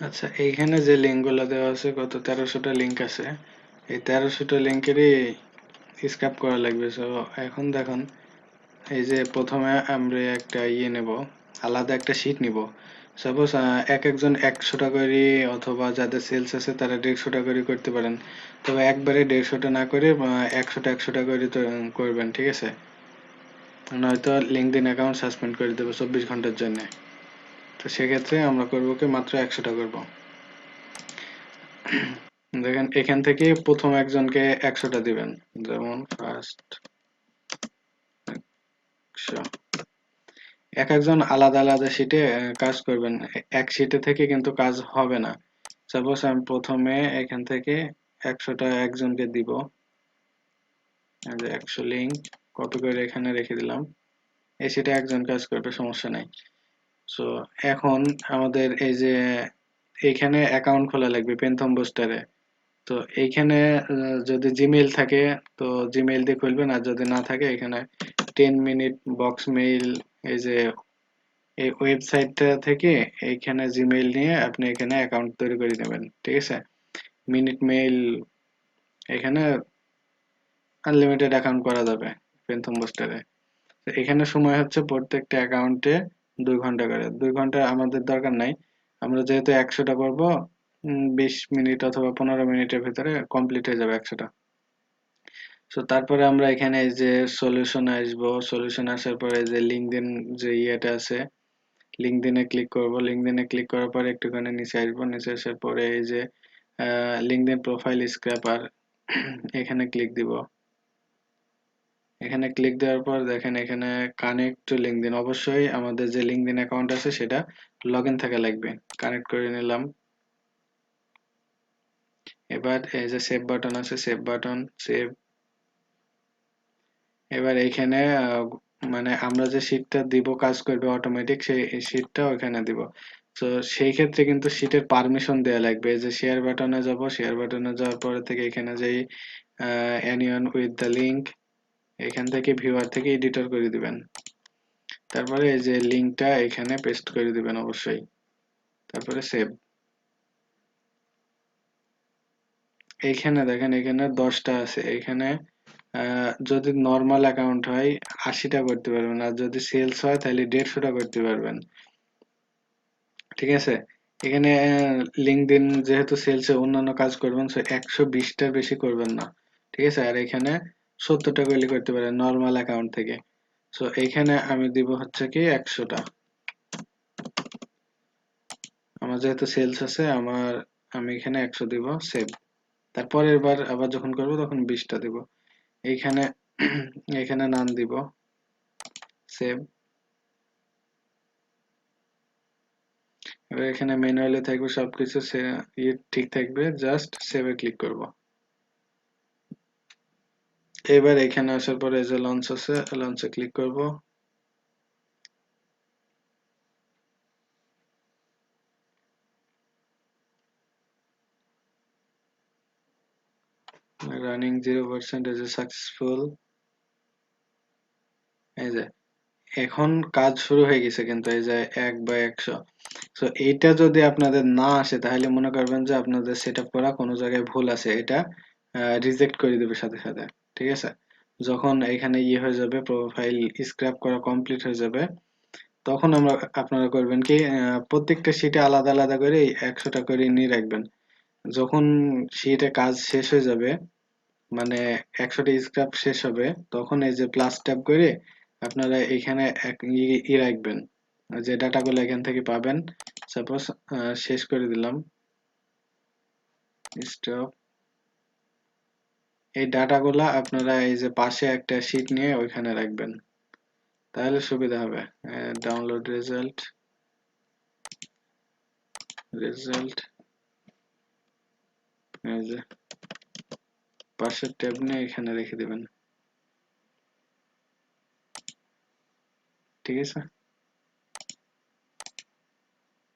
আচ্ছা, এইখানে যে লিঙ্কগুলো দেওয়া আছে কত 1300টা লিঙ্ক আছে। এই 1300টা লিঙ্কেরই স্ক্র্যাপ করা লাগবে। সো এখন দেখুন, এই যে প্রথমে আমরা একটা নেব, আলাদা একটা শিট নিব। সাপোজ এক একজন 100টা করে, অথবা যাদের সেলস আছে তারা 150টা করে করতে পারেন। তবে একবারে 150টা না করে 100টা করে তো করবেন, ঠিক আছে? নয়তো লিঙ্কডইন অ্যাকাউন্ট সাসপেন্ড করে দেবো 24 ঘন্টার জন্য। তো সেক্ষেত্রে আমরা করবো কি, মাত্র 100টা করব। দেখেন, এখান থেকে প্রথম একজনকে 100টা দিবেন। যেমন ফার্স্ট 100। এক একজন আলাদা আলাদা শিটে কাজ করবেন। এক শিটে থেকে কিন্তু কাজ হবে না। সাপোজ আমি প্রথমে এখান থেকে 100টা একজনকে দিব। 100 লিঙ্ক কপি করে এখানে রেখে দিলাম। এই শিটে একজন কাজ করবে, সমস্যা নাই। সো এখন আমাদের এই যে এইখানে অ্যাকাউন্ট খোলা লাগবে পেন্থম বুস্টারে। তো এইখানে যদি জিমেইল থাকে তো জিমেইল দিয়ে খুলবেন, আর যদি না থাকে এখানে 10 মিনিট বক্স মেইল, এই যে এই ওয়েবসাইটটা থেকে এইখানে জিমেইল নিয়ে আপনি এখানে অ্যাকাউন্ট তৈরি করে নেবেন, ঠিক আছে? মিনিট মেইল, এখানে আনলিমিটেড অ্যাকাউন্ট করা যাবে পেন্থম বুস্টারে। এখানে সময় হচ্ছে প্রত্যেকটা অ্যাকাউন্টে 2 ঘন্টা করে। 2 ঘন্টা আমাদের দরকার নাই, আমরা যেহেতু 100টা করবো, 20 মিনিট অথবা 15 মিনিটের ভিতরে কমপ্লিট হয়ে যাবে 100টা। সো তারপরে আমরা এখানে এই যে সলিউশন আসবো, সলিউশন আসার পরে যে লিঙ্কডইন যে ইয়েটা আছে, লিঙ্কডইনে ক্লিক করব। লিঙ্কডইনে ক্লিক করার পরে একটুখানি নিচে আসবো, নিচে আসার পরে এই যে লিঙ্কডইন প্রোফাইল স্ক্র্যাপার, এখানে ক্লিক দিব। এখানে ক্লিক দেওয়ার পর দেখেন এখানে কানেক্ট টু লিঙ্কডইন, অবশ্যই আমাদের যে লিঙ্কডইন অ্যাকাউন্ট আছে সেটা লগ ইন থাকা লাগবে। কানেক্ট করে নিলাম। এবার এই যে সেভ বাটন আছে, সেভ বাটন, সেভ। এবার এইখানে মানে আমরা যে শীটটা দিব কাজ করবে অটোমেটিক, সেই শীটটা ওখানে দিব। তো সেই ক্ষেত্রে কিন্তু শীটের পারমিশন দেওয়া লাগবে। এই যে শেয়ার বাটনে যাব, শেয়ার বাটনে যাওয়ার পরে থেকে এখানে যেই অ্যানিয়ন উইথ দ্য লিঙ্ক, এখান থেকে ভিউয়ার থেকে এডিটর করে দিবেন। তারপরে এই যে লিঙ্কটা এখানে পেস্ট করে দিবেন অবশ্যই। তারপরে সেভ। এইখানে দেখেন এখানে 10টা আছে। এখানে যদি নর্মাল অ্যাকাউন্ট হয় 80টা করতে পারবেন, আর যদি সেলস হয় তাহলে 150টা করতে পারবেন, ঠিক আছে? এখানে লিঙ্কডইন যেহেতু সেলসে অন্যান্য কাজ করবেন, সো 120টার বেশি করবেন না, ঠিক আছে? আর এখানে 70টা করলে করতে পারেন নর্মাল অ্যাকাউন্ট থেকে। সো এইখানে আমি দিব হচ্ছে কি 100টা। আমার যেহেতু সেলস আছে, আমি এখানে 100 দিব, সেভ। তারপরের বার আবার যখন করব তখন 20টা দিব। এইখানে এখানে নাম দিব, সেভ। এবার এখানে ম্যানুয়ালি থাকবে সবকিছু, ঠিক থাকবে, জাস্ট সেভে ক্লিক করব। এবার এখানে আসার পরে এই যে লঞ্চ আছে, লঞ্চে ক্লিক করব। রানিং 0% এই যে সাকসেসফুল, এই যে এখন কাজ শুরু হয়ে গেছে, কিন্তু এই যে 1/100। তো এইটা যদি আপনাদের না আসে তাহলে মনে করবেন যে আপনাদের সেট আপ করা কোনো জায়গায় ভুল আছে, এটা রিজেক্ট করে দেবে সাথে সাথে, ঠিক আছে? যখন এখানে ইয়ে হয়ে যাবে, প্রোফাইল স্ক্র্যাপ করা কমপ্লিট হয়ে যাবে, তখন আপনারা করবেন কি, প্রত্যেকটা শিটে আলাদা আলাদা করে 100টা করে নিয়ে রাখবেন। যখন শিটে কাজ শেষ হয়ে যাবে, মানে 100টা স্ক্র্যাপ শেষ হবে, তখন এই যে প্লাস ট্যাব করে আপনারা এখানে রাখবেন, যে ডাটাগুলো এখান থেকে পাবেন। সাপোজ শেষ করে দিলাম, স্টপ। এই ডাটাগুলা আপনারা এই যে পাশে একটা শিট নিয়ে ওইখানে রাখবেন, তাহলে সুবিধা হবে। ডাউনলোড রেজাল্ট, রেজাল্ট, এই যে পাশের ট্যাব নিয়ে এখানে রেখে দিবেন, ঠিক আছে?